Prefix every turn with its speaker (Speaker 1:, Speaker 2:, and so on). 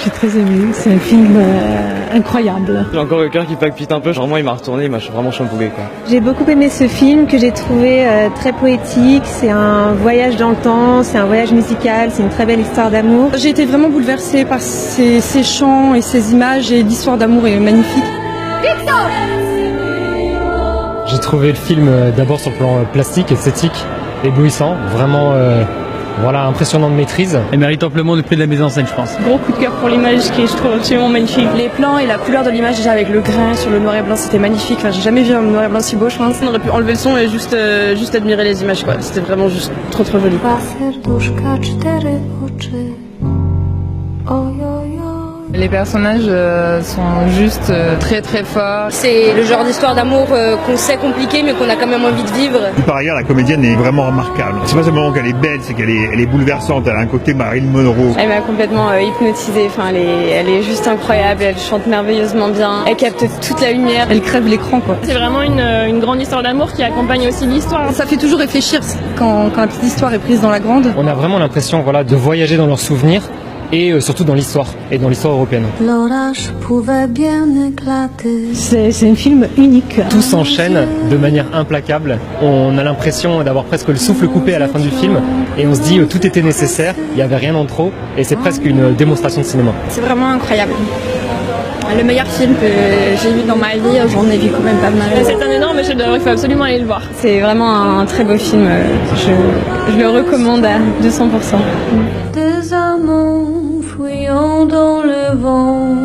Speaker 1: Je suis très émue, c'est un film incroyable.
Speaker 2: J'ai encore le cœur qui palpite un peu, genre moi il m'a retourné, il m'a vraiment chamboulé quoi.
Speaker 3: J'ai beaucoup aimé ce film que j'ai trouvé très poétique, c'est un voyage dans le temps, c'est un voyage musical, c'est une très belle histoire d'amour.
Speaker 4: J'ai été vraiment bouleversée par ces chants et ces images et l'histoire d'amour est magnifique.
Speaker 5: J'ai trouvé le film d'abord sur le plan plastique, esthétique, éblouissant, vraiment voilà, impressionnant de maîtrise.
Speaker 6: Elle mérite amplement le prix de la mise en scène, je pense.
Speaker 7: Gros coup de cœur pour l'image qui est, je trouve, absolument magnifique.
Speaker 4: Les plans et la couleur de l'image déjà avec le grain sur le noir et blanc, c'était magnifique. Enfin, j'ai jamais vu un noir et blanc si beau, je pense. On aurait pu enlever le son et juste admirer les images, quoi. C'était vraiment juste trop joli.
Speaker 8: Les personnages sont juste très forts.
Speaker 9: C'est le genre d'histoire d'amour qu'on sait compliqué mais qu'on a quand même envie de vivre.
Speaker 10: Par ailleurs, la comédienne est vraiment remarquable. C'est pas seulement qu'elle est belle, c'est qu'elle est bouleversante. Elle a un côté Marilyn Monroe.
Speaker 7: Elle m'a complètement hypnotisée. Enfin, elle est juste incroyable. Elle chante merveilleusement bien. Elle capte toute la lumière.
Speaker 4: Elle crève l'écran, quoi.
Speaker 7: C'est vraiment une grande histoire d'amour qui accompagne aussi l'histoire.
Speaker 4: Ça fait toujours réfléchir quand la petite histoire est prise dans la grande.
Speaker 5: On a vraiment l'impression voilà, de voyager dans leurs souvenirs et surtout dans l'histoire, et dans l'histoire européenne.
Speaker 1: C'est un film unique.
Speaker 5: Tout s'enchaîne de manière implacable. On a l'impression d'avoir presque le souffle coupé à la fin du film, et on se dit tout était nécessaire, il n'y avait rien en trop, et c'est presque une démonstration de cinéma.
Speaker 4: C'est vraiment incroyable. Le meilleur film que j'ai vu dans ma vie, j'en ai vu quand même pas mal.
Speaker 7: C'est un énorme chef-d'œuvre, il faut absolument aller le voir.
Speaker 3: C'est vraiment un très beau film, je le recommande à 200%.
Speaker 11: Des amants fouillant dans le vent.